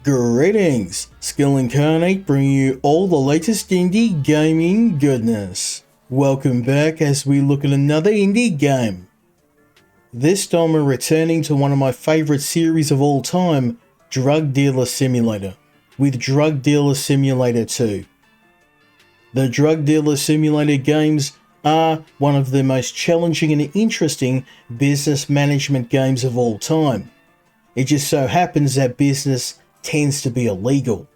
Greetings! Skill Incarnate bringing you all the latest indie gaming goodness. Welcome back as we look at another indie game. This time we're returning to one of my favourite series of all time, Drug Dealer Simulator, with Drug Dealer Simulator 2. The Drug Dealer Simulator games are one of the most challenging and interesting business management games of all time. It just so happens that business tends to be illegal.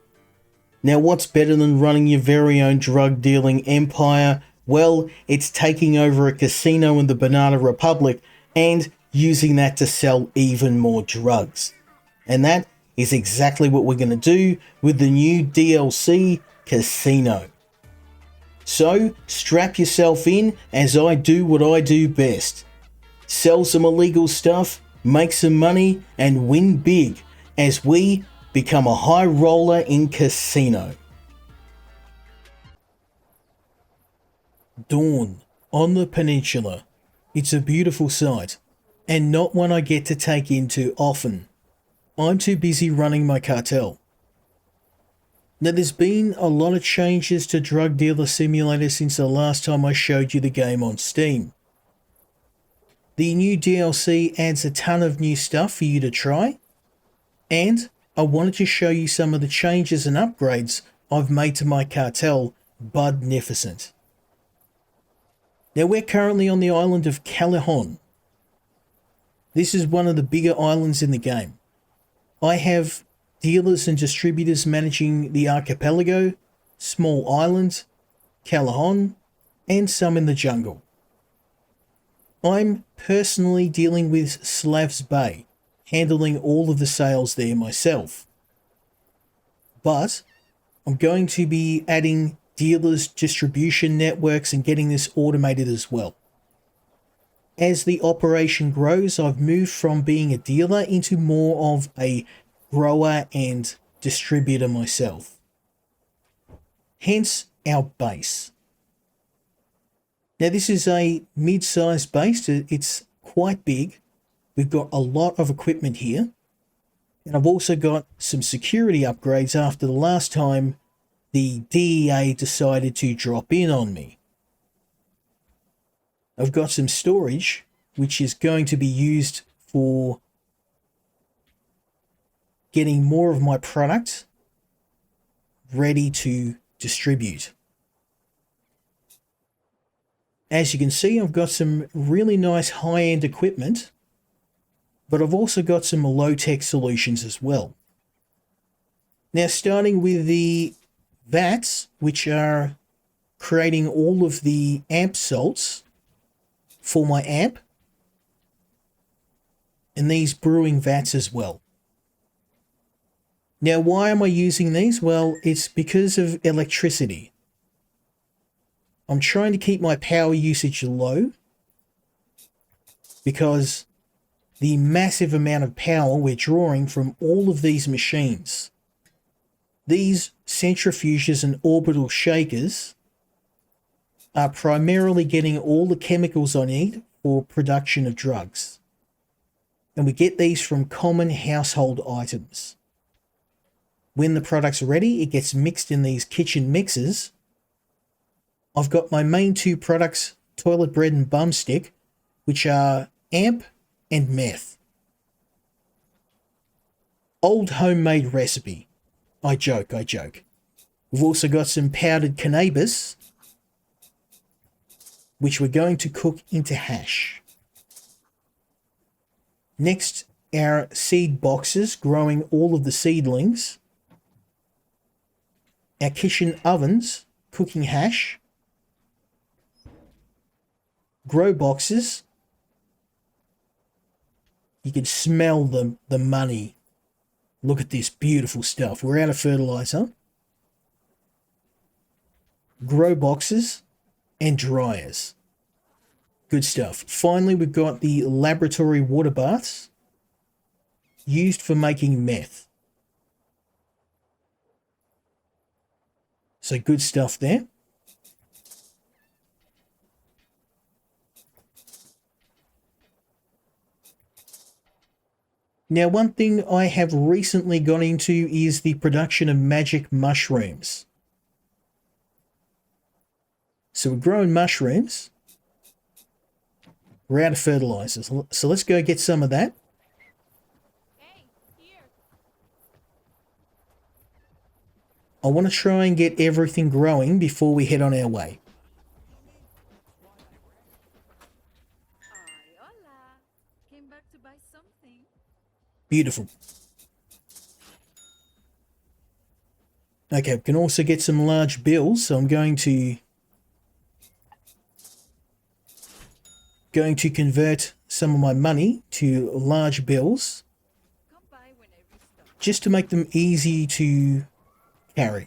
Now, what's better than running your very own drug dealing empire? Well, it's taking over a casino in the Banana Republic and using that to sell even more drugs. And that is exactly what we're going to do with the new DLC Casino. So, strap yourself in as I do what I do best. Sell some illegal stuff, make some money, and win big as we become a high roller in casino. Dawn on the peninsula. It's a beautiful sight, and not one I get to take in too often. I'm too busy running my cartel. Now, there's been a lot of changes to Drug Dealer Simulator since the last time I showed you the game on Steam. The new DLC adds a ton of new stuff for you to try, and I wanted to show you some of the changes and upgrades I've made to my cartel, Budnificent. Now, we're currently on the island of Callejon. This is one of the bigger islands in the game. I have dealers and distributors managing the archipelago, small island, Callejon, and some in the jungle. I'm personally dealing with Slavs Bay, handling all of the sales there myself. But I'm going to be adding dealers, distribution networks, and getting this automated as well. As the operation grows, I've moved from being a dealer into more of a grower and distributor myself. Hence our base. Now, this is a mid-sized base. It's quite big. We've got a lot of equipment here, and I've also got some security upgrades after the last time the DEA decided to drop in on me. I've got some storage, which is going to be used for getting more of my product ready to distribute. As you can see, I've got some really nice high-end equipment, but I've also got some low-tech solutions as well. Now, starting with the vats, which are creating all of the amp salts for my amp, and these brewing vats as well. Now, why am I using these? Well, it's because of electricity. I'm trying to keep my power usage low because the massive amount of power we're drawing from all of these machines. These centrifuges and orbital shakers are primarily getting all the chemicals I need for production of drugs. And we get these from common household items. When the product's ready, it gets mixed in these kitchen mixers. I've got my main two products, toilet bread and bum stick, which are amp and meth. Old homemade recipe. I joke. We've also got some powdered cannabis, which we're going to cook into hash. Next, our seed boxes, growing all of the seedlings. Our kitchen ovens, cooking hash. Grow boxes. You can smell the money. Look at this beautiful stuff. We're out of fertilizer. Grow boxes and dryers. Good stuff. Finally, we've got the laboratory water baths used for making meth. So good stuff there. Now, one thing I have recently got into is the production of magic mushrooms. So we're growing mushrooms. We're out of fertilizers. So let's go get some of that. I want to try and get everything growing before we head on our way. Came back to buy something. Beautiful. Okay, we can also get some large bills, so I'm going to convert some of my money to large bills just to make them easy to carry.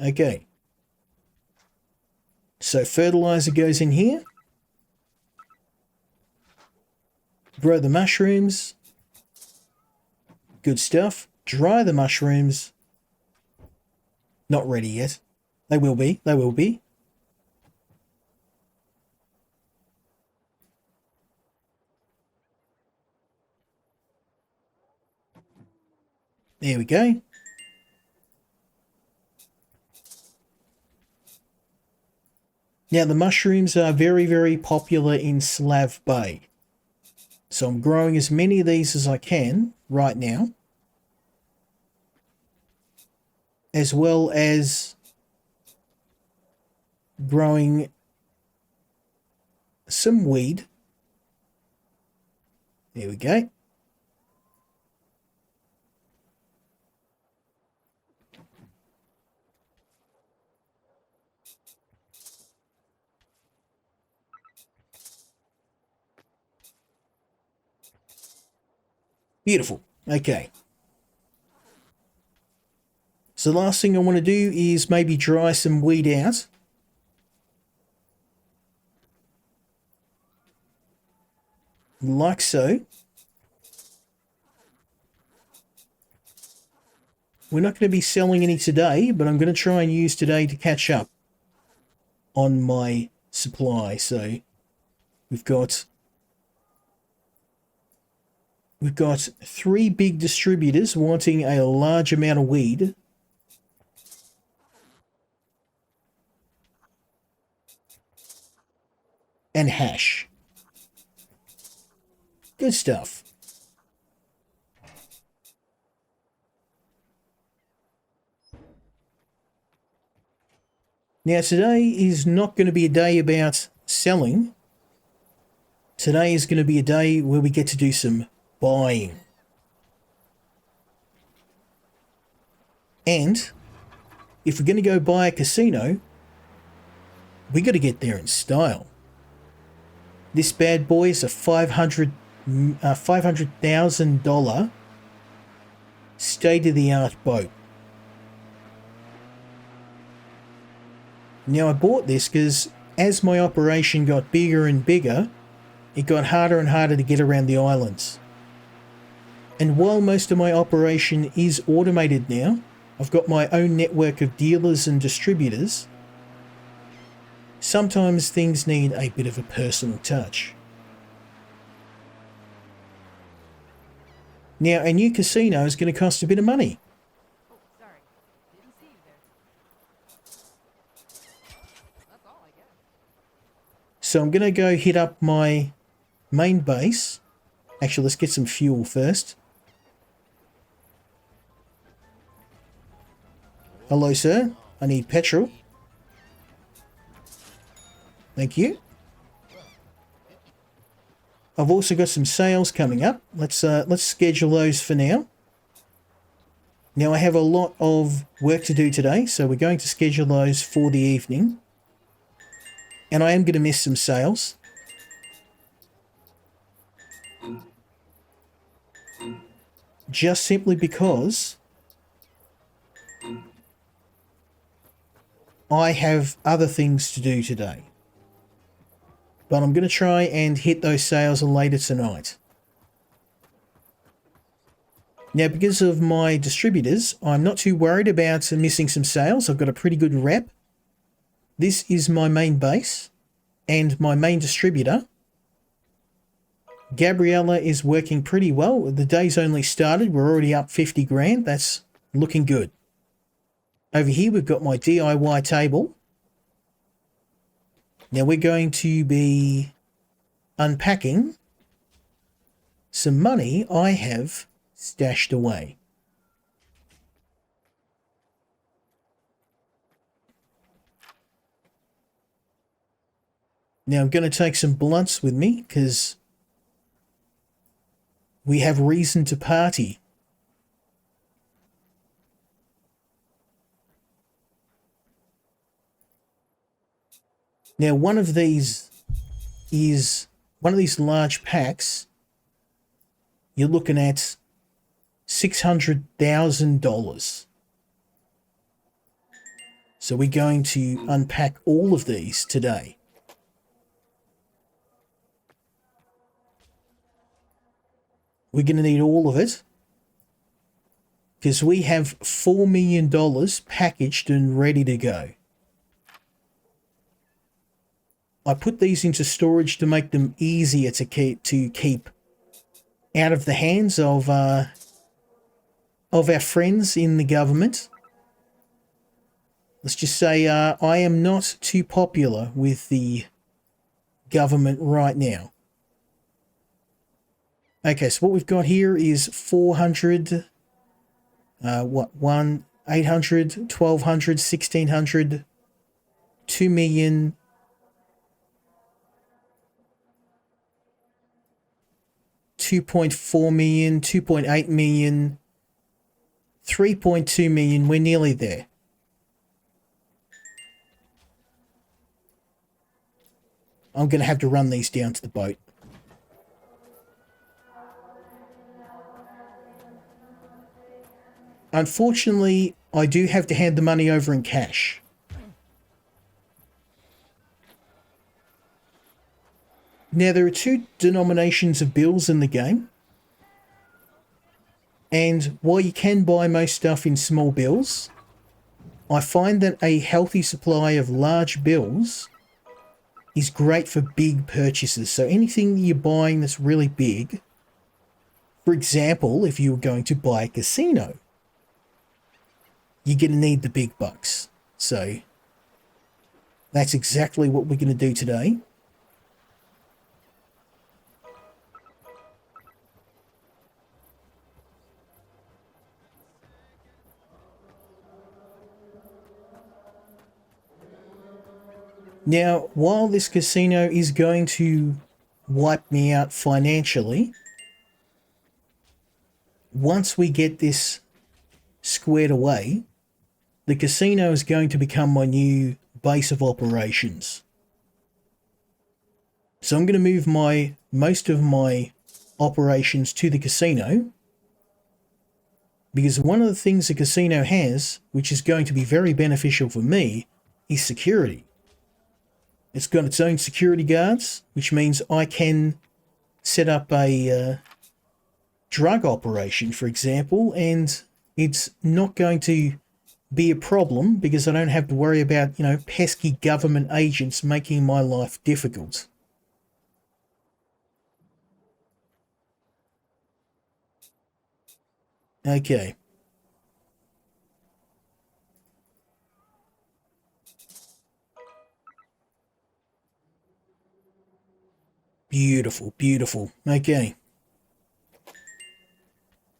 Okay. So fertilizer goes in here. Grow the mushrooms. Good stuff. Dry the mushrooms. Not ready yet. They will be. They will be. There we go. Now the mushrooms are very, very popular in Slav Bay. So I'm growing as many of these as I can right now. As well as growing some weed. There we go. Beautiful. Okay. So the last thing I want to do is maybe dry some weed out. Like so. We're not going to be selling any today, but I'm going to try and use today to catch up on my supply. So we've got 3 big distributors wanting a large amount of weed. And hash. Good stuff. Now today is not going to be a day about selling. Today is going to be a day where we get to do some buying. And if we're going to go buy a casino, we got to get there in style. This bad boy is a $500,000 state-of-the-art boat. Now I bought this because as my operation got bigger and bigger, it got harder and harder to get around the islands. And while most of my operation is automated now, I've got my own network of dealers and distributors. Sometimes things need a bit of a personal touch. Now, a new casino is going to cost a bit of money. Oh, sorry. Didn't see you there. That's all I get. So I'm going to go hit up my main base. Actually, let's get some fuel first. Hello, sir. I need petrol. Thank you. I've also got some sales coming up. Let's schedule those for now. Now I have a lot of work to do today, so we're going to schedule those for the evening. And I am going to miss some sales. Just simply because I have other things to do today. But I'm going to try and hit those sales later tonight. Now, because of my distributors, I'm not too worried about missing some sales. I've got a pretty good rep. This is my main base and my main distributor. Gabriella is working pretty well. The day's only started. We're already up 50 grand. That's looking good. Over here, we've got my DIY table. Now, we're going to be unpacking some money I have stashed away. Now, I'm going to take some blunts with me because we have reason to party. Now, one of these large packs, you're looking at $600,000. So we're going to unpack all of these today. We're going to need all of it because we have $4 million packaged and ready to go. I put these into storage to make them easier to keep out of the hands of our friends in the government. Let's just say I am not too popular with the government right now. Okay, so what we've got here is 400, 800, 1200, 1600, 2 million, 2.4 million, 2.8 million, 3.2 million. We're nearly there. I'm going to have to run these down to the boat. Unfortunately, I do have to hand the money over in cash. Now, there are two denominations of bills in the game. And while you can buy most stuff in small bills, I find that a healthy supply of large bills is great for big purchases. So anything you're buying that's really big, for example, if you were going to buy a casino, you're going to need the big bucks. So that's exactly what we're going to do today. Now, while this casino is going to wipe me out financially, once we get this squared away, the casino is going to become my new base of operations. So I'm going to move most of my operations to the casino, because one of the things the casino has, which is going to be very beneficial for me, is security. It's got its own security guards, which means I can set up a drug operation, for example, and it's not going to be a problem because I don't have to worry about, pesky government agents making my life difficult. Okay. Beautiful, beautiful. Okay.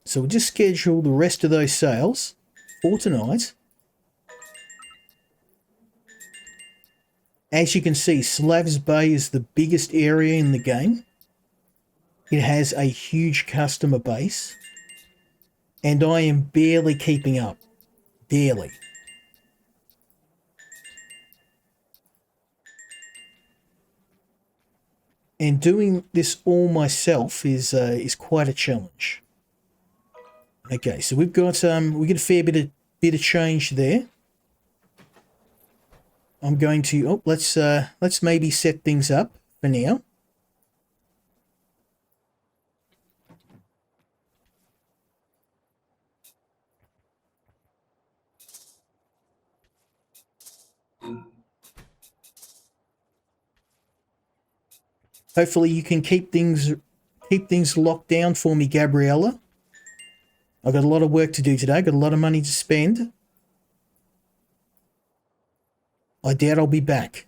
So we'll just schedule the rest of those sales for tonight. As you can see, Slavs Bay is the biggest area in the game. It has a huge customer base. And I am barely keeping up. Barely. And doing this all myself is quite a challenge. Okay, so we get a fair bit of change there. I'm going to let's maybe set things up for now. Hopefully you can keep things locked down for me, Gabriella. I've got a lot of work to do today. Got a lot of money to spend. I doubt I'll be back.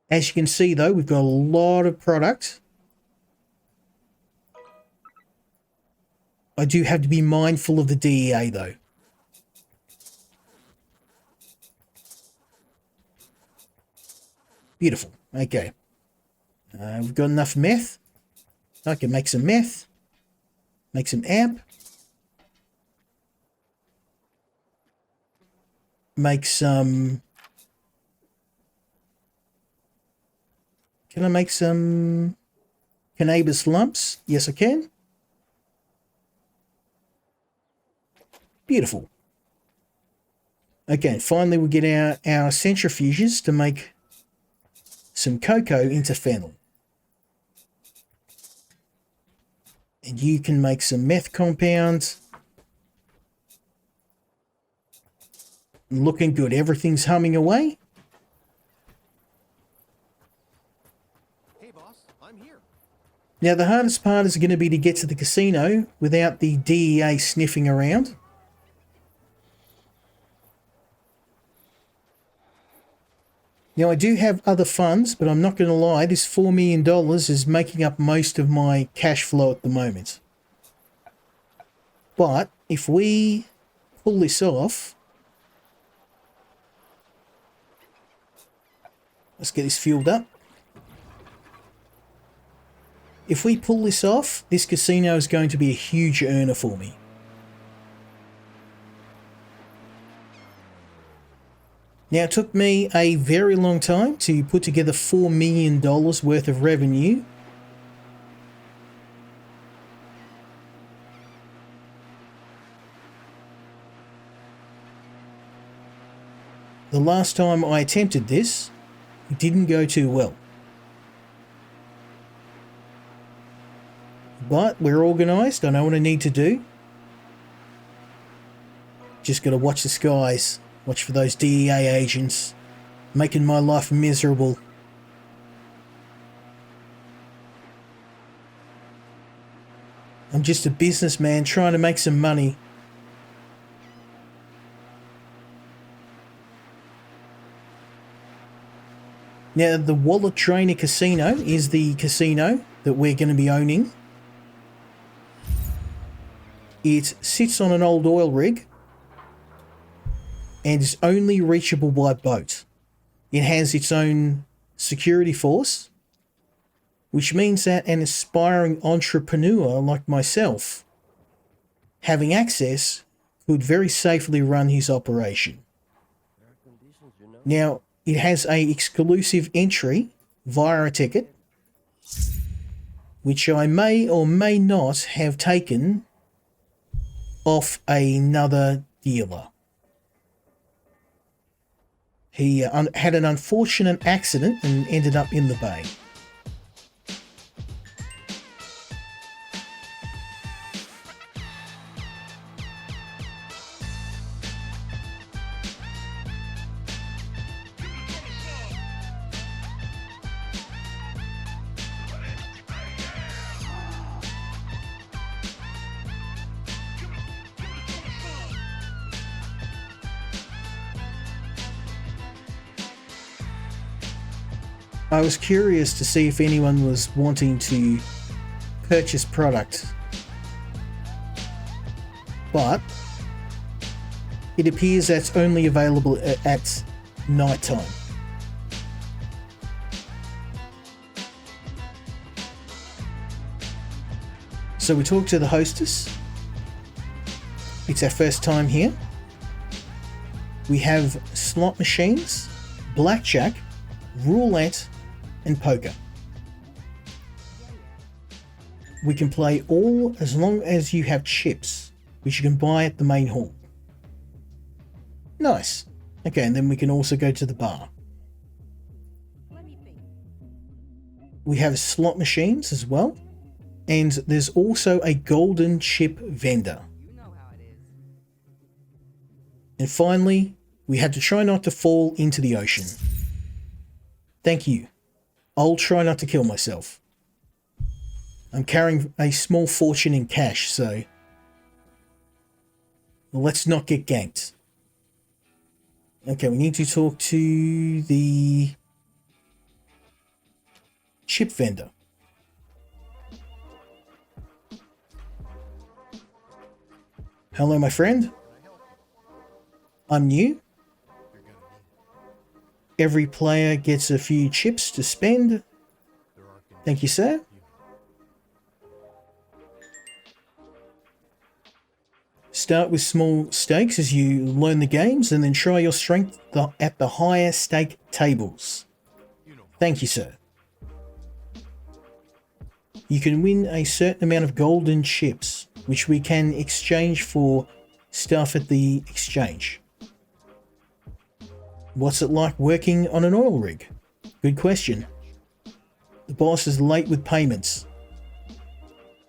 As you can see, though, we've got a lot of product. I do have to be mindful of the DEA, though. Beautiful. Okay. We've got enough meth. I can make some meth. Make some amp. Make some... Can I make some cannabis lumps? Yes, I can. Beautiful. Okay, finally we get our centrifuges to make some cocoa into fennel. And you can make some meth compounds. Looking good. Everything's humming away. Hey boss, I'm here. Now the hardest part is going to be to get to the casino without the DEA sniffing around. Now I do have other funds, but I'm not going to lie, this $4 million is making up most of my cash flow at the moment. But if we pull this off, let's get this fueled up. If we pull this off, this casino is going to be a huge earner for me. Now, it took me a very long time to put together $4 million worth of revenue. The last time I attempted this, it didn't go too well. But we're organised. I know what I need to do. Just got to watch the skies. Watch for those DEA agents making my life miserable. I'm just a businessman trying to make some money. Now, the Wallet Drainer Casino is the casino that we're going to be owning. It sits on an old oil rig and is only reachable by boat. It has its own security force, which means that an aspiring entrepreneur like myself, having access, could very safely run his operation. Now, it has an exclusive entry via a ticket, which I may or may not have taken off another dealer. He had an unfortunate accident and ended up in the bay. I was curious to see if anyone was wanting to purchase product, but it appears that's only available at night time. So we talked to the hostess. It's our first time here. We have slot machines, blackjack, roulette, and poker. We can play all as long as you have chips, which you can buy at the main hall. Nice. Okay, and then we can also go to the bar. We have slot machines as well, and there's also a golden chip vendor. You know how it is. And finally, we had to try not to fall into the ocean. Thank you. I'll try not to kill myself. I'm carrying a small fortune in cash, so let's not get ganked. Okay, we need to talk to the chip vendor. Hello, my friend. I'm new. Every player gets a few chips to spend. Thank you, sir. Start with small stakes as you learn the games, and then try your strength at the higher stake tables. Thank you, sir. You can win a certain amount of golden chips, which we can exchange for stuff at the exchange. What's it like working on an oil rig? Good question. The boss is late with payments.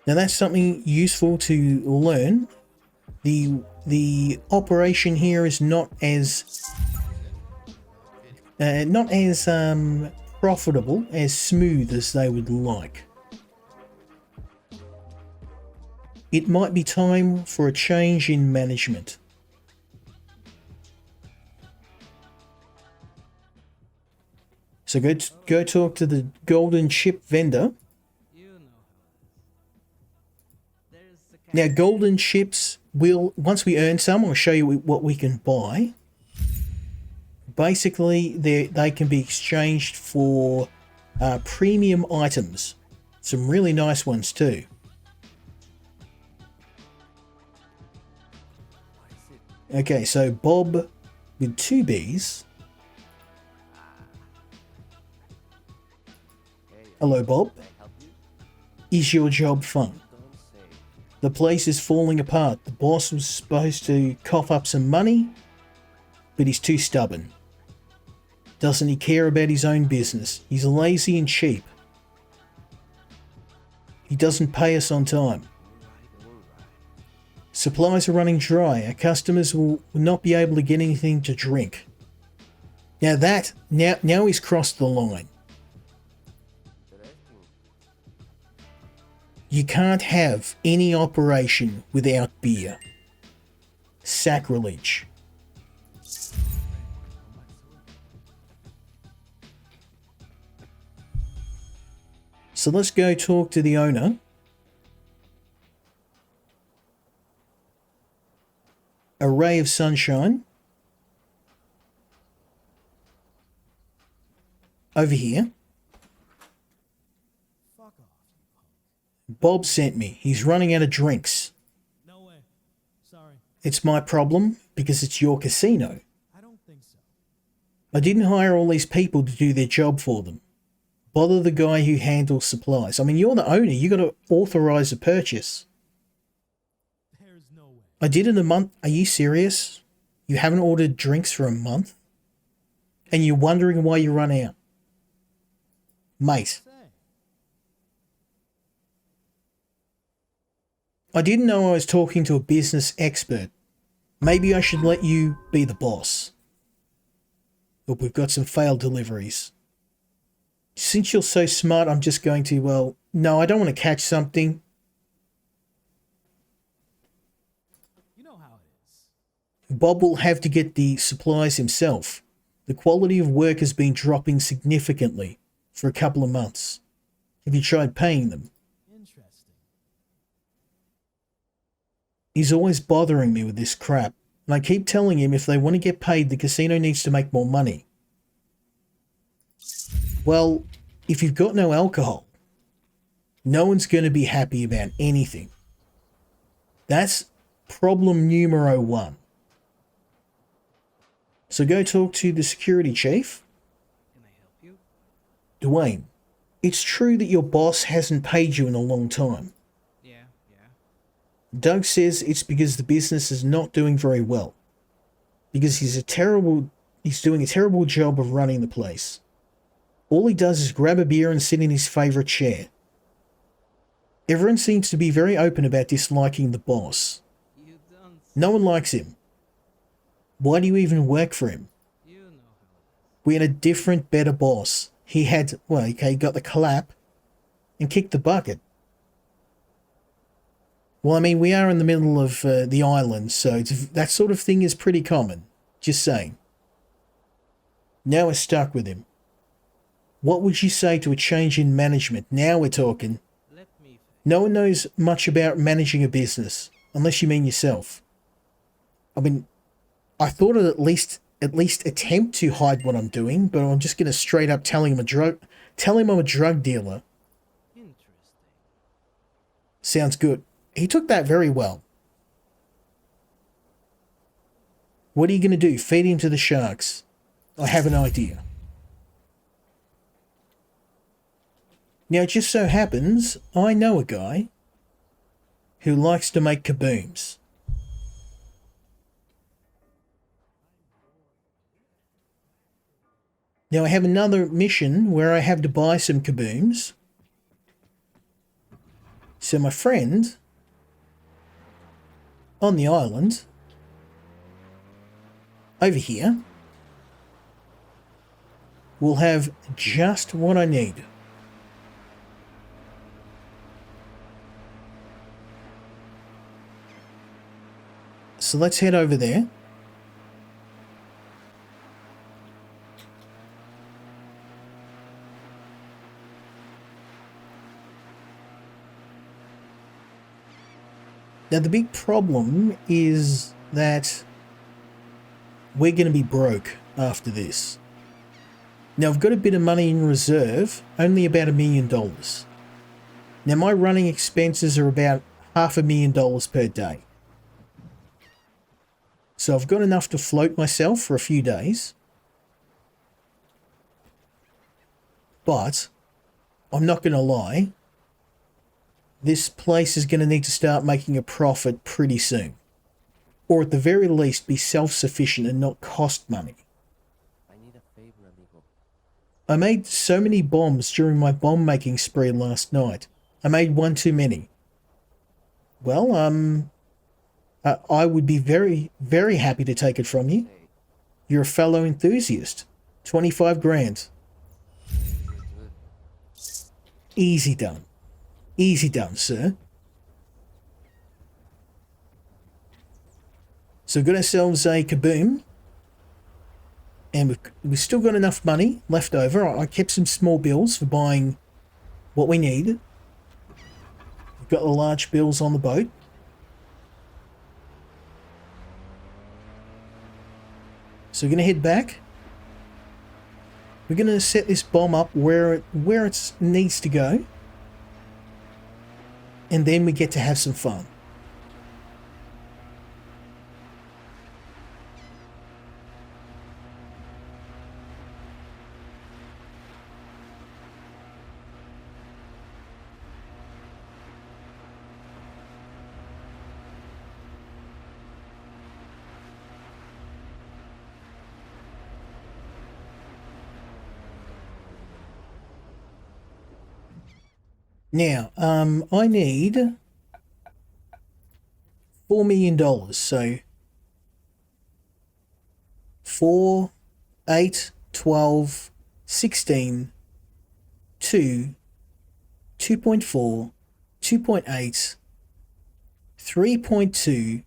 Now that's something useful to learn. The operation here is not as profitable, as smooth as they would like. It might be time for a change in management. So go talk to the golden chip vendor. Now, golden chips will, once we earn some, I'll show you what we can buy. Basically, they can be exchanged for premium items. Some really nice ones too. Okay, so Bob with 2 Bs. Hello, Bob. Is your job fun? The place is falling apart. The boss was supposed to cough up some money, but he's too stubborn. Doesn't he care about his own business? He's lazy and cheap. He doesn't pay us on time. Supplies are running dry. Our customers will not be able to get anything to drink. Now he's crossed the line. You can't have any operation without beer. Sacrilege. So let's go talk to the owner. A ray of sunshine. Over here. Bob sent me. He's running out of drinks. No way. Sorry. It's my problem because it's your casino. I don't think so. I didn't hire all these people to do their job for them. Bother the guy who handles supplies. I mean, you're the owner. You got to authorize a purchase. There's no way. I did in a month. Are you serious? You haven't ordered drinks for a month? And you're wondering why you run out? Mate. I didn't know I was talking to a business expert. Maybe I should let you be the boss. Look, we've got some failed deliveries. Since you're so smart, I'm just going to, well, no, I don't want to catch something. You know how it is. Bob will have to get the supplies himself. The quality of work has been dropping significantly for a couple of months. Have you tried paying them? Interesting. He's always bothering me with this crap, and I keep telling him if they want to get paid, the casino needs to make more money. Well, if you've got no alcohol, no one's going to be happy about anything. That's problem numero 1. So go talk to the security chief. Can I help you? Dwayne, it's true that your boss hasn't paid you in a long time. Yeah. Doug says it's because the business is not doing very well. Because he's doing a terrible job of running the place. All he does is grab a beer and sit in his favourite chair. Everyone seems to be very open about disliking the boss. You don't. No one likes him. Why do you even work for him? You know how it We had a different, better boss. He had, well, okay, he got the clap and kicked the bucket. Well, I mean, we are in the middle of the island, so that sort of thing is pretty common. Just saying. Now we're stuck with him. What would you say to a change in management? Now we're talking. is. Let me. No one knows much about managing a business, unless you mean yourself. I mean, I thought I'd at least attempt to hide what I'm doing, but I'm just gonna straight up tell him I'm a drug dealer. Interesting. Sounds good. He took that very well. What are you gonna do? Feed him to the sharks? I have an idea. Now, it just so happens I know a guy who likes to make kabooms. Now, I have another mission where I have to buy some kabooms. So my friend on the island over here will have just what I need. So let's head over there. Now the big problem is that we're going to be broke after this. Now I've got a bit of money in reserve, only about $1 million. Now my running expenses are about $500,000 per day. So I've got enough to float myself for a few days. But I'm not going to lie. This place is going to need to start making a profit pretty soon. Or at the very least be self-sufficient and not cost money. I need a favor, amigo. I made so many bombs during my bomb making spree last night. I made one too many. Well, I would be very, very happy to take it from you. You're a fellow enthusiast. 25 grand. Easy done. Easy done, sir. So we've got ourselves a kaboom. And we've still got enough money left over. I kept some small bills for buying what we need. We've got the large bills on the boat. So we're going to head back. We're going to set this bomb up where it needs to go. And then we get to have some fun. Now, I need $4 million, so 4, 8, 12, 16, 2, 2.4, 2.8, 3.2,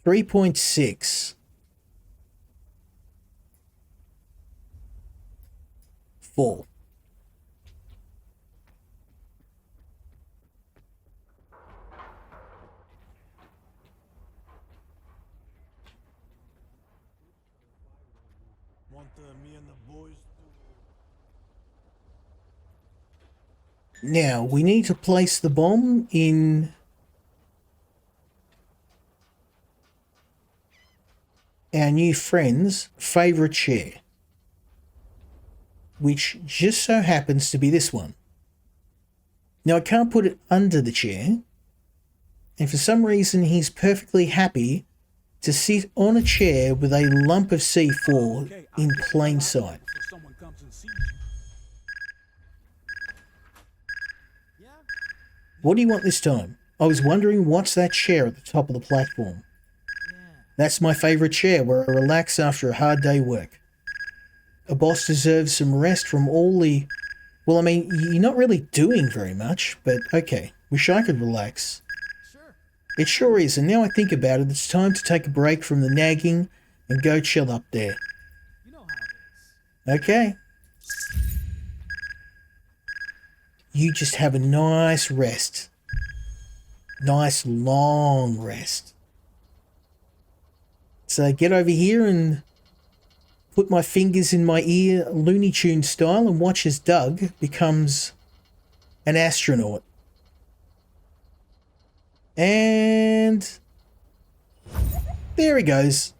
$3.6, 4. Now, we need to place the bomb in our new friend's favourite chair, which just so happens to be this one. Now, I can't put it under the chair, and for some reason he's perfectly happy to sit on a chair with a lump of C4 in plain sight. Someone comes and What do you want this time? I was wondering what's that chair at the top of the platform. That's my favourite chair where I relax after a hard day work. A boss deserves some rest from all the... Well, I mean, you're not really doing very much, but okay. Wish I could relax. Sure. It sure is, and now I think about it, it's time to take a break from the nagging and go chill up there. You know how it is. Okay. You just have a nice rest. Nice long rest. So get over here and put my fingers in my ear Looney Tunes style and watch as Doug becomes an astronaut. And there he goes.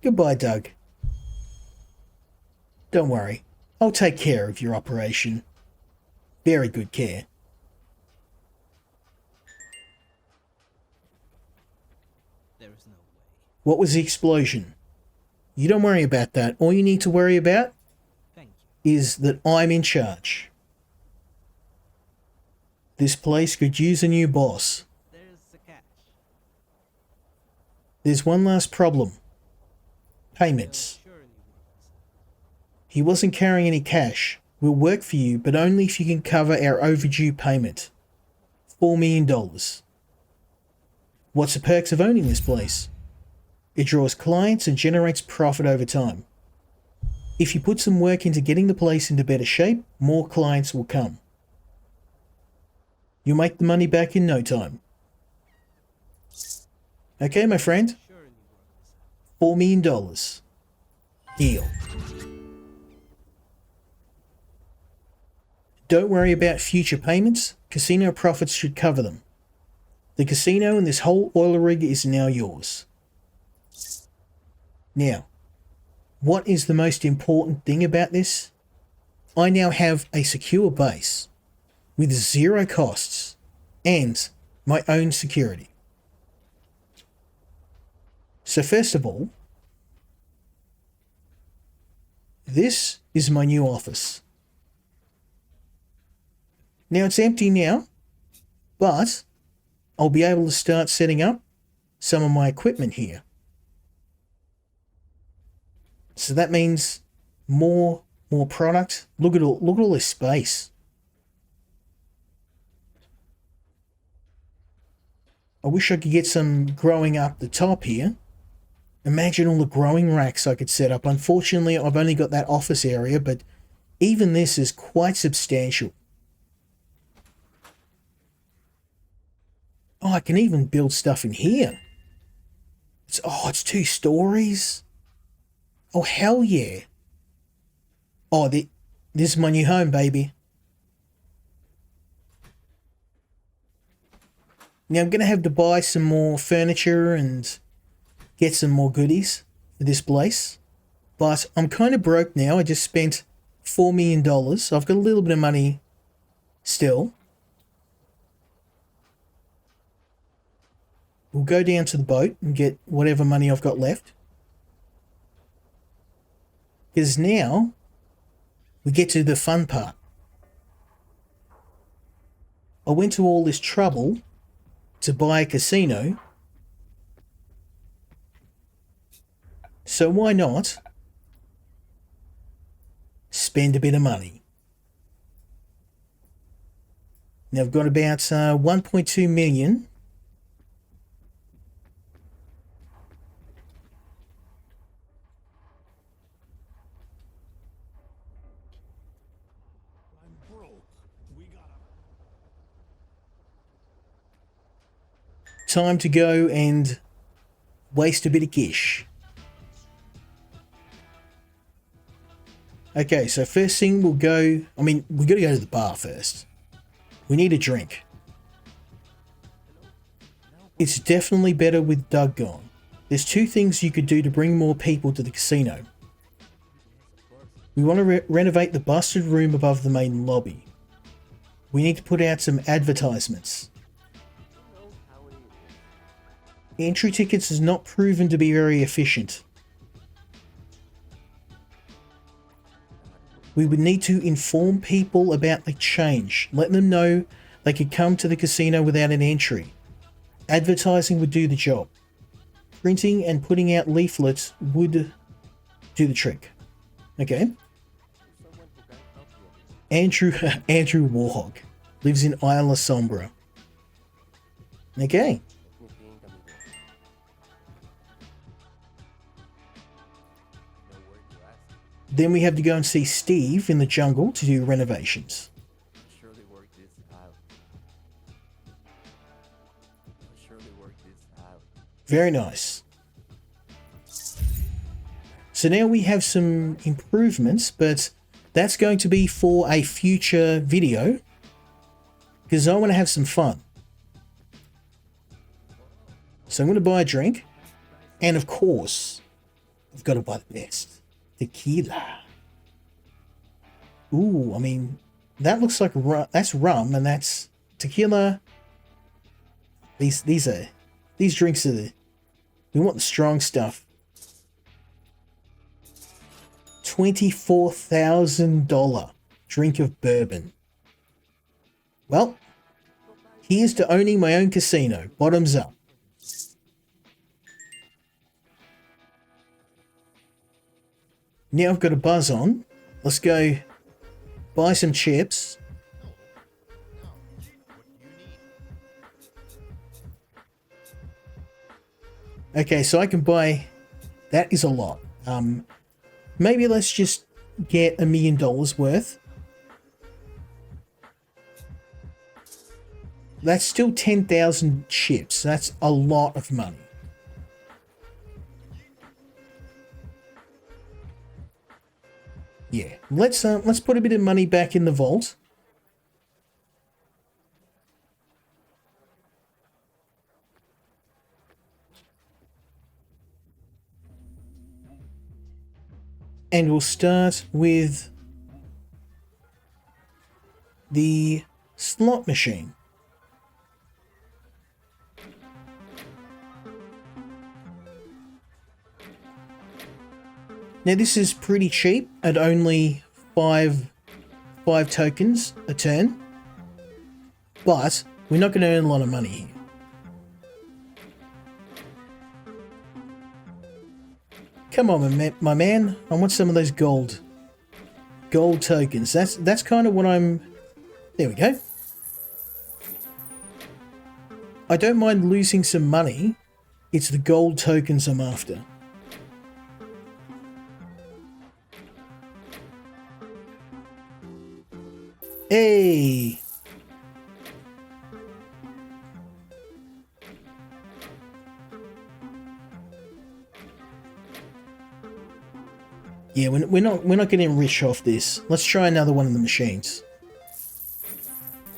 Goodbye, Doug. Don't worry. I'll take care of your operation. Very good care. There is no way. What was the explosion? You don't worry about that. All you need to worry about Thank you. is that I'm in charge. This place could use a new boss. There's the catch. There's one last problem. Payments. Surely works. He wasn't carrying any cash. We'll work for you, but only if you can cover our overdue payment. $4 million. What's the perks of owning this place? It draws clients and generates profit over time. If you put some work into getting the place into better shape, more clients will come. You'll make the money back in no time. Okay, my friend? Surely works. $4 million. Deal. Don't worry about future payments. Casino profits should cover them. The casino and this whole oil rig is now yours. Now, what is the most important thing about this? I now have a secure base with zero costs and my own security. So first of all, this is my new office. Now it's empty now, but I'll be able to start setting up some of my equipment here. So that means more product. Look at all this space. I wish I could get some growing up the top here. Imagine all the growing racks I could set up. Unfortunately, I've only got that office area, but even this is quite substantial. Oh, I can even build stuff in here. It's 2 stories. Oh, hell yeah. Oh, this is my new home, baby. Now I'm going to have to buy some more furniture and get some more goodies for this place. But I'm kind of broke now. I just spent $4 million. So I've got a little bit of money still. We'll go down to the boat and get whatever money I've got left. Because now we get to the fun part. I went to all this trouble to buy a casino. So why not spend a bit of money? Now I've got about 1.2 million. Time to go and waste a bit of cash. Okay, so first thing we'll go... we got to go to the bar first. We need a drink. It's definitely better with Doug gone. There's 2 things you could do to bring more people to the casino. We want to renovate the busted room above the main lobby. We need to put out some advertisements. Entry tickets has not proven to be very efficient. We would need to inform people about the change. Let them know they could come to the casino without an entry. Advertising would do the job. Printing and putting out leaflets would do the trick. Okay. Someone who can help you. Andrew Warhog lives in Isla Sombra. Okay. Me think, amigo. No word to ask. Then we have to go and see Steve in the jungle to do renovations. Surely work this out. Surely work this out. Very nice. So now we have some improvements, but that's going to be for a future video because I want to have some fun. So I'm going to buy a drink, and of course, I've got to buy the best tequila. Ooh, I mean, that looks like that's rum, and that's tequila. These drinks are we want the strong stuff. $24,000 drink of bourbon. Well, here's to owning my own casino. Bottoms up. Now I've got a buzz on. Let's go buy some chips. Okay, so I can buy... That is a lot. Maybe let's just get $1 million worth. That's still 10,000 chips. That's a lot of money. Yeah, let's put a bit of money back in the vault. And we'll start with the slot machine. Now this is pretty cheap at only five tokens a turn, but we're not going to earn a lot of money here. Come on, my man. I want some of those gold tokens. That's kind of what I'm... There we go. I don't mind losing some money. It's the gold tokens I'm after. Hey! Yeah, we're not getting rich off this. Let's try another one of the machines.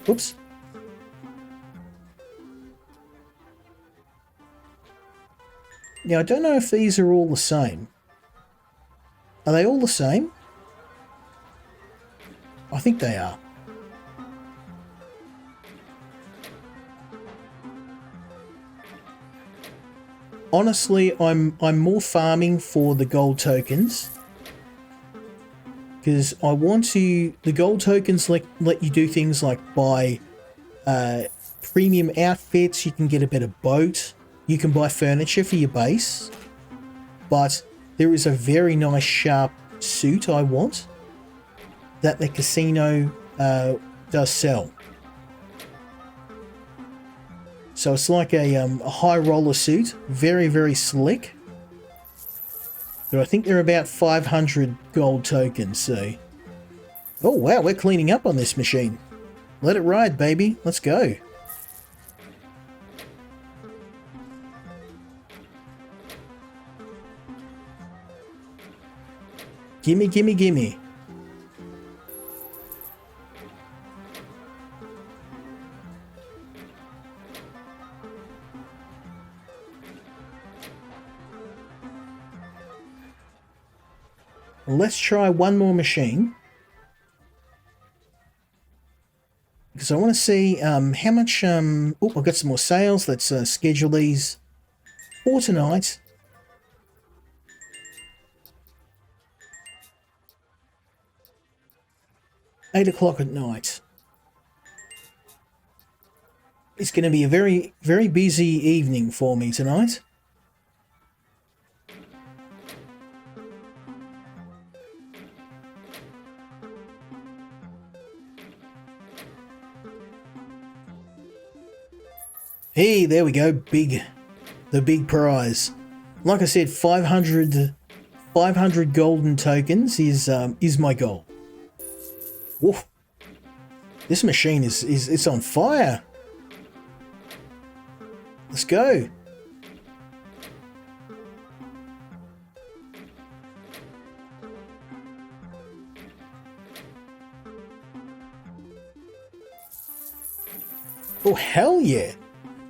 Oops. Now, I don't know if these are all the same. Are they all the same? I think they are. Honestly, I'm more farming for the gold tokens. Because I want to... The gold tokens let you do things like buy premium outfits. You can get a better boat. You can buy furniture for your base. But there is a very nice sharp suit I want that the casino does sell. So it's like a high roller suit. Very, very slick. But I think they're about 500 gold tokens, so... Oh, wow, we're cleaning up on this machine. Let it ride, baby. Let's go. Gimme, gimme, gimme. Let's try one more machine. Because I want to see how much... Oh, I've got some more sales. Let's schedule these for tonight. 8 o'clock at night. It's going to be a very, very busy evening for me tonight. Hey, there we go. The big prize. Like I said, 500 golden tokens is my goal. Woof. This machine is on fire. Let's go. Oh, hell yeah.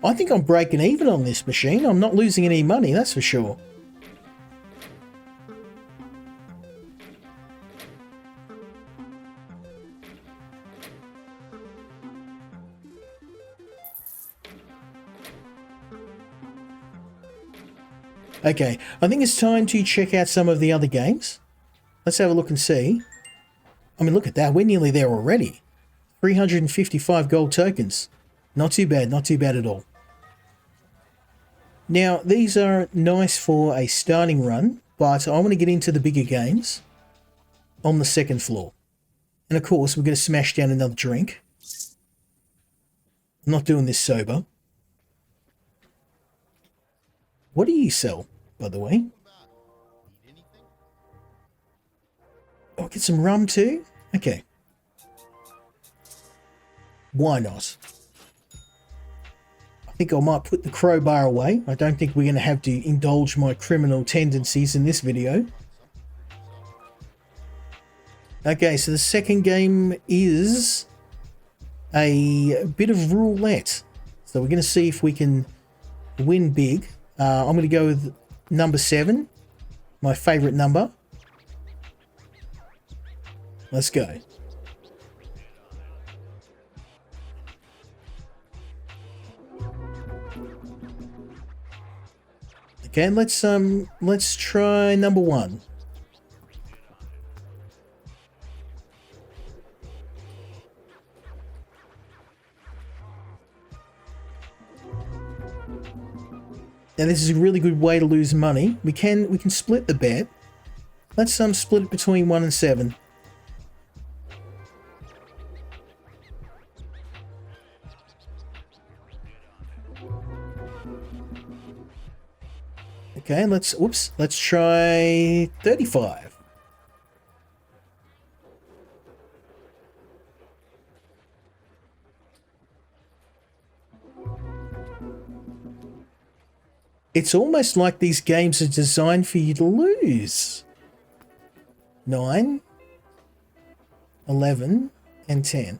I think I'm breaking even on this machine. I'm not losing any money, that's for sure. Okay, I think it's time to check out some of the other games. Let's have a look and see. I mean, look at that. We're nearly there already. 355 gold tokens. Not too bad at all. Now, these are nice for a starting run, but I want to get into the bigger games on the second floor. And of course, we're going to smash down another drink. I'm not doing this sober. What do you sell, by the way? Oh, get some rum too? Okay. Why not? I think I might put the crowbar away. I don't think we're going to have to indulge my criminal tendencies in this video. Okay, so the second game is a bit of roulette. So we're going to see if we can win big. I'm going to go with number 7, my favourite number. Let's go. Okay, let's try number 1. Now this is a really good way to lose money. We can split the bet. Let's split it between 1 and 7. Okay, let's try 35. It's almost like these games are designed for you to lose. 9, 11, and 10.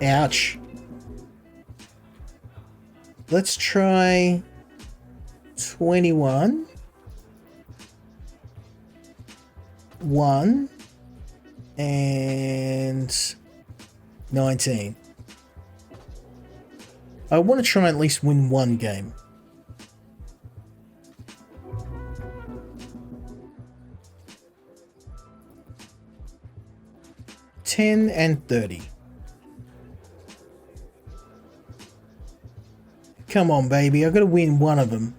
Ouch. Let's try 21, 1, and 19. I want to try and at least win one game. $10 and $30. Come on, baby. I've got to win one of them.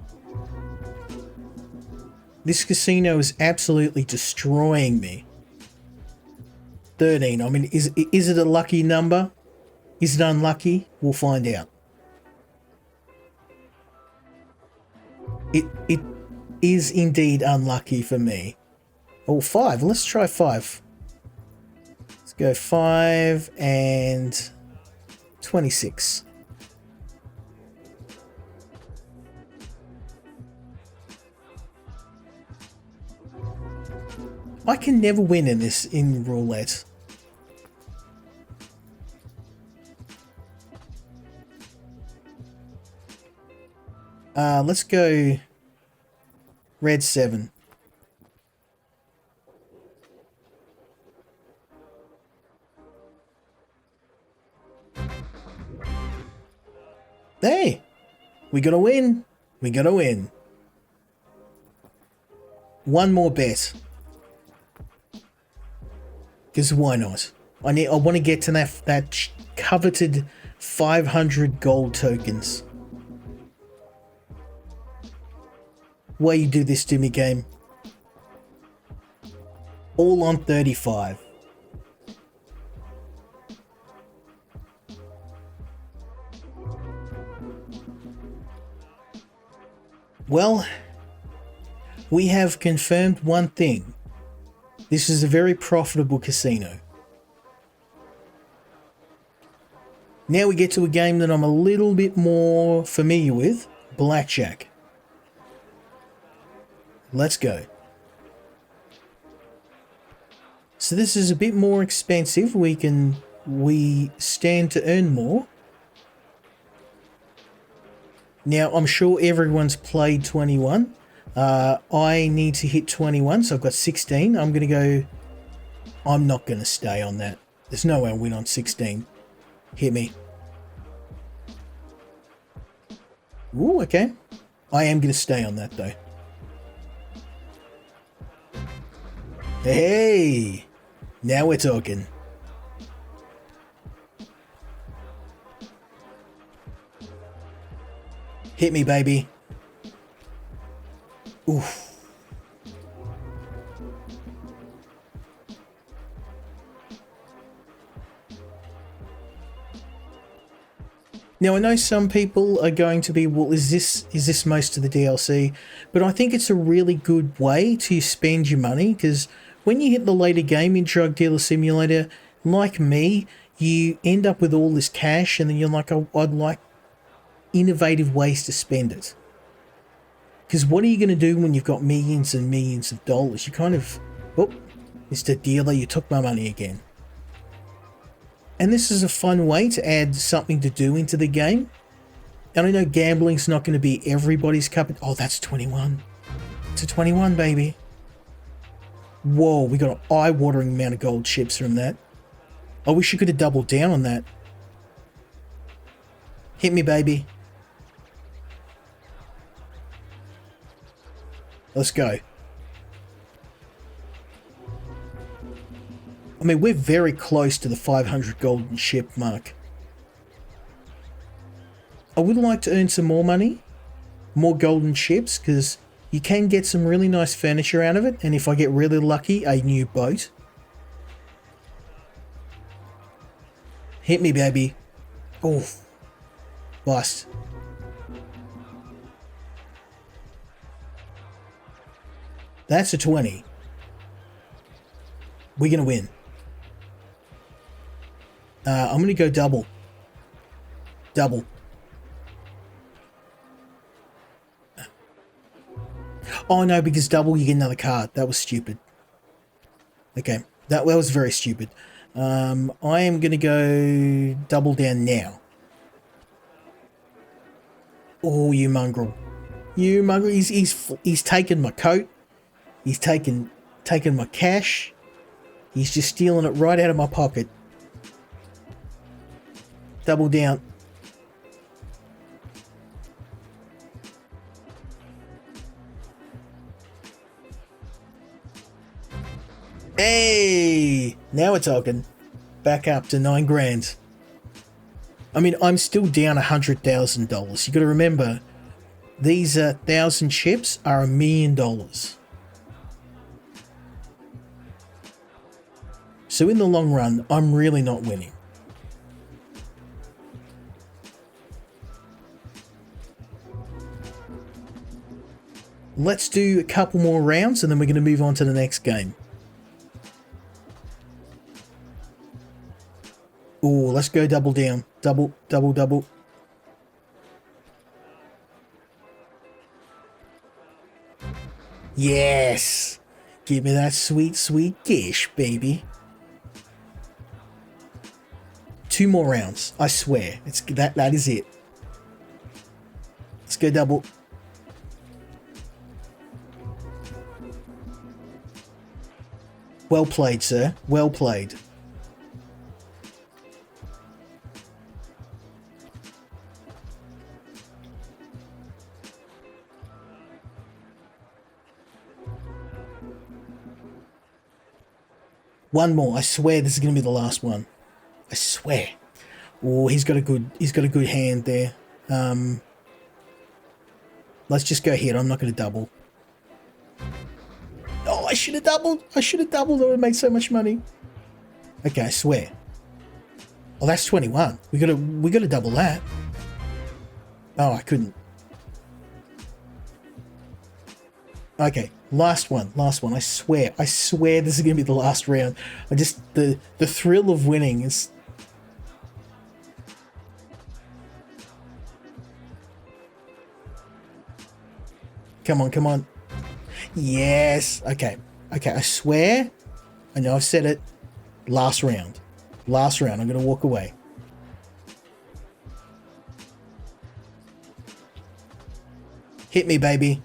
This casino is absolutely destroying me. 13. I mean, is it a lucky number? Is it unlucky? We'll find out. It is indeed unlucky for me. Oh, 5. Let's try 5. Let's go 5 and 26. I can never win in roulette. Let's go red 7. Hey, we gotta win. We gotta win. One more bet. Because why not? I want to get to that coveted 500 gold tokens. Why you do this to me, game? All on 35. Well, we have confirmed one thing. This is a very profitable casino. Now we get to a game that I'm a little bit more familiar with, Blackjack. Let's go. So this is a bit more expensive. We stand to earn more. Now I'm sure everyone's played 21. I need to hit 21, so I've got 16. I'm not going to stay on that. There's no way I'll win on 16. Hit me. Ooh, okay. I am going to stay on that, though. Hey! Now we're talking. Hit me, baby. Oof. Now I know some people are going to be, well, is this most of the DLC? But I think it's a really good way to spend your money, because when you hit the later game in Drug Dealer Simulator, like me, you end up with all this cash and then you're like, oh, I'd like innovative ways to spend it. Because what are you going to do when you've got millions and millions of dollars? You kind of, oh, Mr. Dealer, you took my money again. And this is a fun way to add something to do into the game. And I know gambling's not going to be everybody's cup of... Oh, that's 21. It's a 21, baby. Whoa, we got an eye-watering amount of gold chips from that. I wish you could have doubled down on that. Hit me, baby. Let's go. I mean, we're very close to the 500 golden chip mark. I would like to earn some more money, more golden chips, because you can get some really nice furniture out of it, and if I get really lucky, a new boat. Hit me, baby. Oof. Bust. That's a 20. We're going to win. I'm going to go double. Double. Oh no, because double you get another card. That was stupid. Okay, that was very stupid. I am going to go double down now. Oh, you mongrel. You mongrel. He's taken my coat. He's taken my cash. He's just stealing it right out of my pocket. Double down. Hey! Now we're talking. Back up to 9 grand. I mean, I'm still down $100,000. You got to remember, these 1,000 chips are $1 million. So in the long run, I'm really not winning. Let's do a couple more rounds and then we're going to move on to the next game. Oh, let's go double down. Double, double, double. Yes! Give me that sweet, sweet dish, baby. 2 more rounds. I swear. That is it. Let's go double. Well played, sir. Well played. One more. I swear this is going to be the last one. I swear. Oh, he's got a good hand there. Let's just go here. I'm not going to double. Oh, I should have doubled. I should have doubled. I would have made so much money. Okay, I swear. Oh, that's 21. We gotta double that. Oh, I couldn't. Okay, last one. I swear this is gonna be the last round. The thrill of winning is. Come on. Yes. Okay. I swear. I know I've said it. Last round. I'm gonna walk away. Hit me, baby.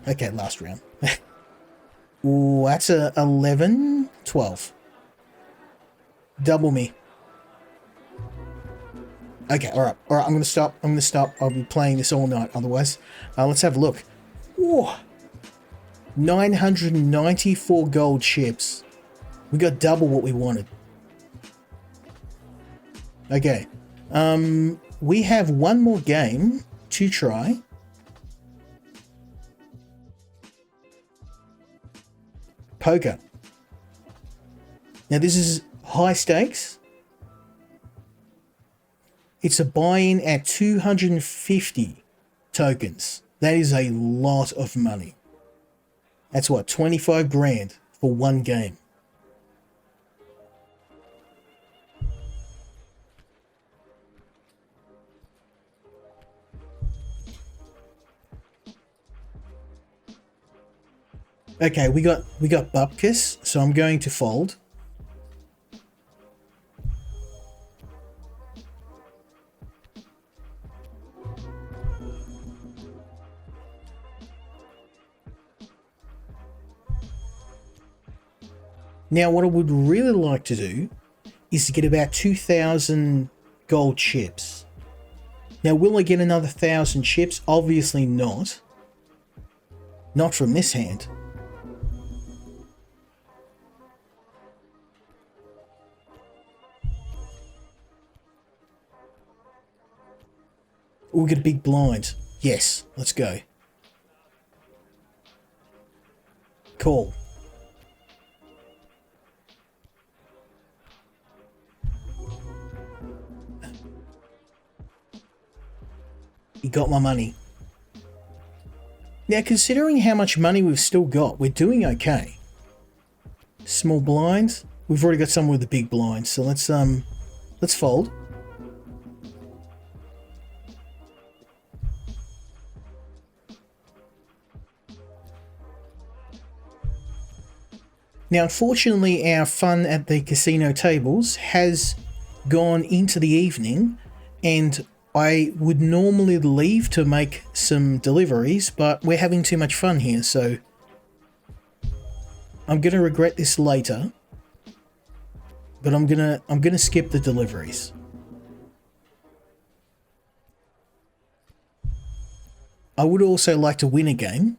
Okay, last round. Ooh, that's a 11, 12. Double me. Okay, all right. I'm gonna stop. I'll be playing this all night otherwise. Let's have a look. Ooh. 994 gold chips. We got double what we wanted. Okay. We have one more game to try. Poker. Now this is high stakes. It's a buy-in at 250 tokens. That is a lot of money. That's what, 25 grand for one game. Okay, we got Bupkis, so I'm going to fold. Now, what I would really like to do is to get about 2,000 gold chips. Now, will I get another 1,000 chips? Obviously not. Not from this hand. Oh, we get a big blind. Yes, let's go. Call. He got my money. Now, considering how much money we've still got, we're doing okay. Small blinds. We've already got someone with a big blind, so let's fold. Now, unfortunately, our fun at the casino tables has gone into the evening, and I would normally leave to make some deliveries, but we're having too much fun here, so I'm gonna regret this later. But I'm gonna skip the deliveries. I would also like to win a game.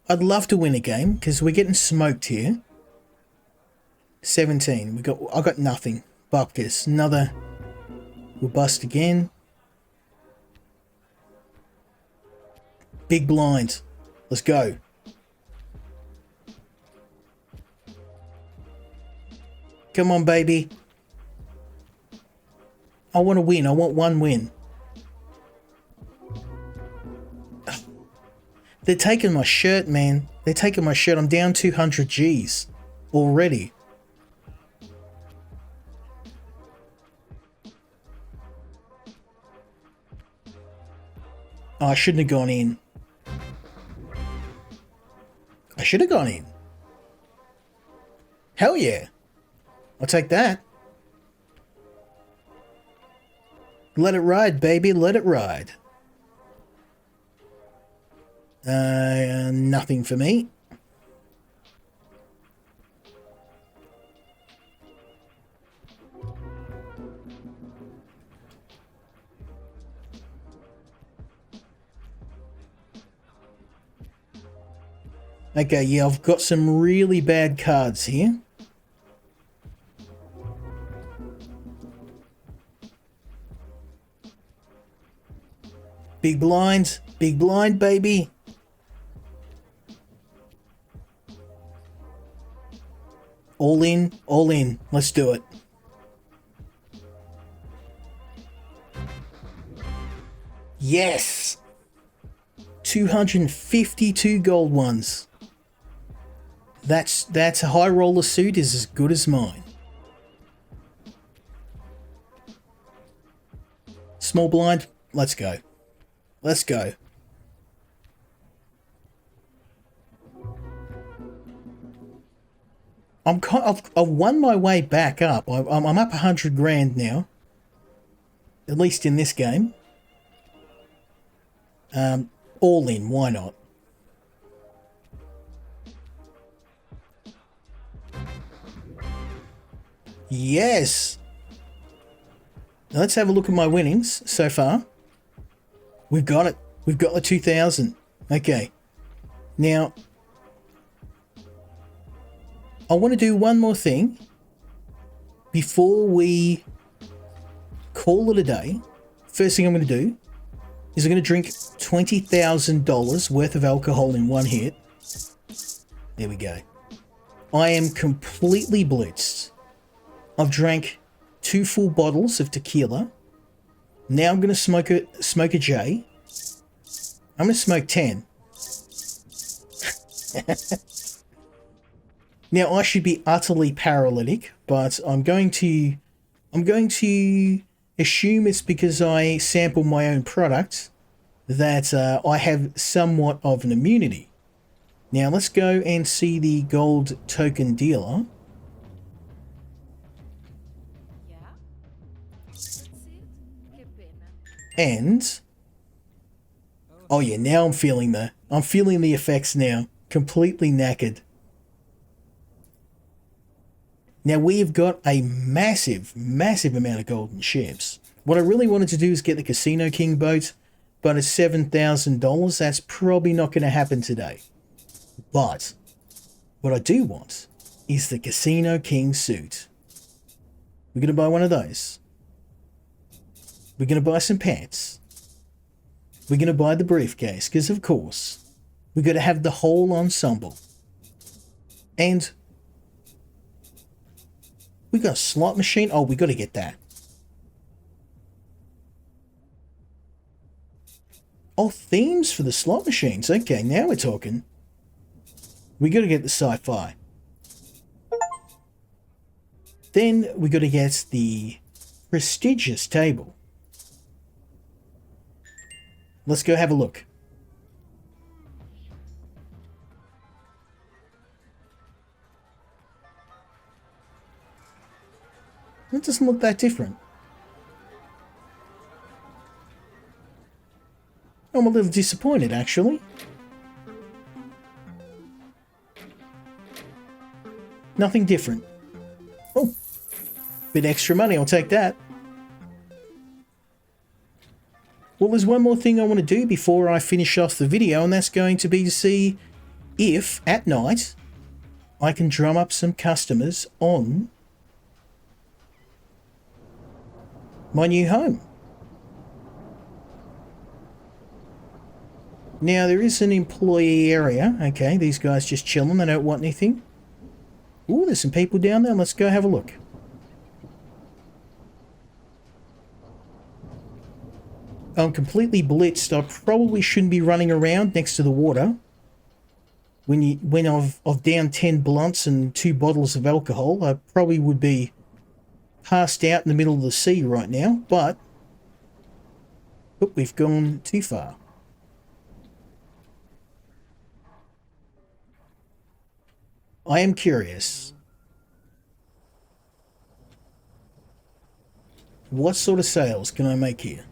I'd love to win a game because we're getting smoked here. 17. I got nothing. Bupkis. Another. We'll bust again. Big blind. Let's go. Come on, baby. I want to win. I want one win. They're taking my shirt, man. They're taking my shirt. I'm down 200 Gs already. Oh, I shouldn't have gone in. I should have gone in. Hell yeah. I'll take that. Let it ride, baby. Let it ride. Nothing for me. Okay, yeah, I've got some really bad cards here. Big blind, baby. All in, all in. Let's do it. Yes! 252 gold ones. That's a high roller suit is as good as mine. Small blind, let's go. Let's go. I've won my way back up. I'm up 100 grand now. At least in this game. All in, why not? Yes! Now let's have a look at my winnings so far. We've got it. We've got the 2,000. Okay. Now, I want to do one more thing before we call it a day. First thing I'm going to do is I'm going to drink $20,000 worth of alcohol in one hit. There we go. I am completely blitzed. I've drank 2 full bottles of tequila. Now I'm going to smoke a J. I'm going to smoke 10. Now I should be utterly paralytic, but I'm going to assume it's because I sample my own product that I have somewhat of an immunity. Now let's go and see the gold token dealer. Yeah? That's it? Que pena. And oh yeah, now I'm feeling the effects now. Completely knackered. Now we've got a massive amount of golden ships. What I really wanted to do is get the Casino King boat, but it's $7,000. That's probably not going to happen today. But what I do want is the Casino King suit. We're going to buy one of those. We're going to buy some pants. We're going to buy the briefcase, because of course, we've got to have the whole ensemble. And we got a slot machine. Oh, we got to get that. Oh, themes for the slot machines. Okay, now we're talking. We got to get the sci-fi. Then we got to get the prestigious table. Let's go have a look. It doesn't look that different. I'm a little disappointed, actually. Nothing different. Oh, bit extra money, I'll take that. Well, there's one more thing I want to do before I finish off the video, and that's going to be to see if, at night, I can drum up some customers on my new home. Now, there is an employee area. Okay, these guys just chilling. They don't want anything. Ooh, there's some people down there. Let's go have a look. I'm completely blitzed. I probably shouldn't be running around next to the water. When I've downed 10 blunts and 2 bottles of alcohol, I probably would be passed out in the middle of the sea right now, but we've gone too far. I am curious. What sort of sales can I make here?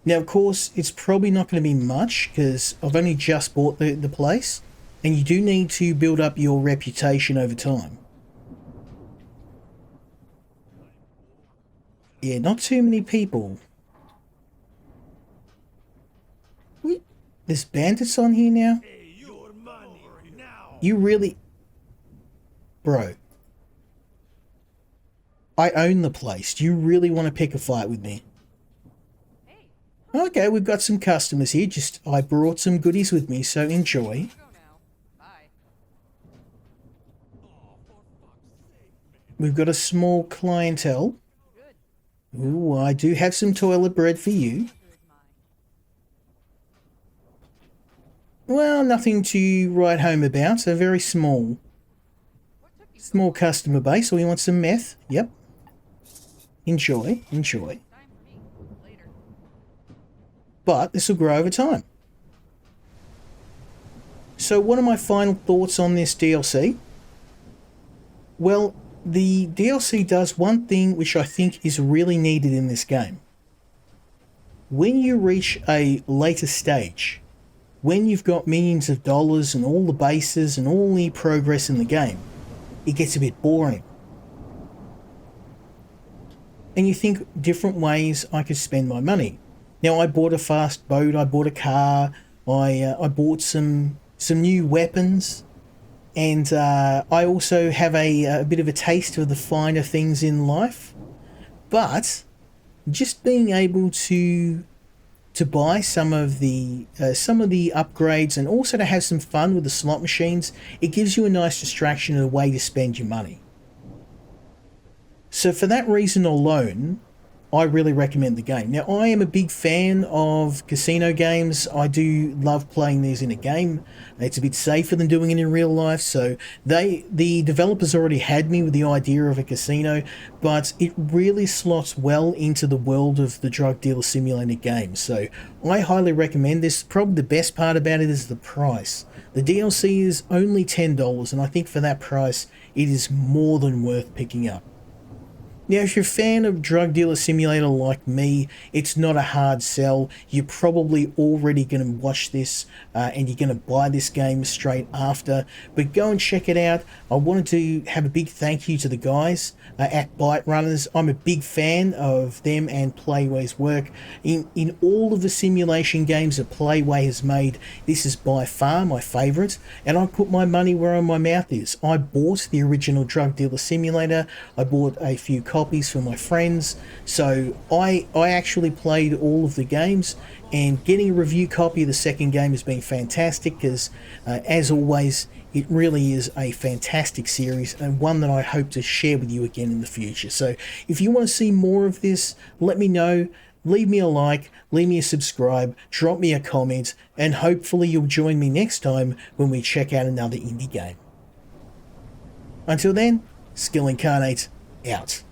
Now, of course, it's probably not going to be much because I've only just bought the place, and you do need to build up your reputation over time. Yeah, not too many people. Wait, there's bandits on here now? You really... Bro. I own the place. Do you really want to pick a fight with me? Hey, Okay, we've got some customers here. Just, I brought some goodies with me, so enjoy. go now. Bye. We've got a small clientele. Good. Ooh, I do have some toilet bread for you. Here is mine. Well, nothing to write home about. So very small. What took you so Small customer base. So you want some meth? Yep. Enjoy, enjoy. time for me? Later. But this will grow over time. So what are my final thoughts on this DLC? Well, the DLC does one thing which I think is really needed in this game. When you reach a later stage, when you've got millions of dollars and all the bases and all the progress in the game, it gets a bit boring. And you think different ways I could spend my money. Now I bought a fast boat, I bought a car, I bought some new weapons, and I also have a bit of a taste of the finer things in life. But just being able to buy some of the upgrades and also to have some fun with the slot machines, it gives you a nice distraction and a way to spend your money. So for that reason alone, I really recommend the game. Now, I am a big fan of casino games. I do love playing these in a game. It's a bit safer than doing it in real life. So the developers already had me with the idea of a casino, but it really slots well into the world of the drug dealer simulator game. So I highly recommend this. Probably the best part about it is the price. The DLC is only $10, and I think for that price, it is more than worth picking up. Now, if you're a fan of Drug Dealer Simulator like me, it's not a hard sell. You're probably already going to watch this and you're going to buy this game straight after. But go and check it out. I wanted to have a big thank you to the guys at Byterunners. I'm a big fan of them and Playway's work. In all of the simulation games that Playway has made, this is by far my favourite. And I put my money where my mouth is. I bought the original Drug Dealer Simulator. I bought a few copies for my friends, so I actually played all of the games, and getting a review copy of the second game has been fantastic because as always it really is a fantastic series and one that I hope to share with you again in the future. So if you want to see more of this, let me know. Leave me a like, leave me a subscribe, drop me a comment, and hopefully you'll join me next time when we check out another indie game. Until then, Skill Incarnate out.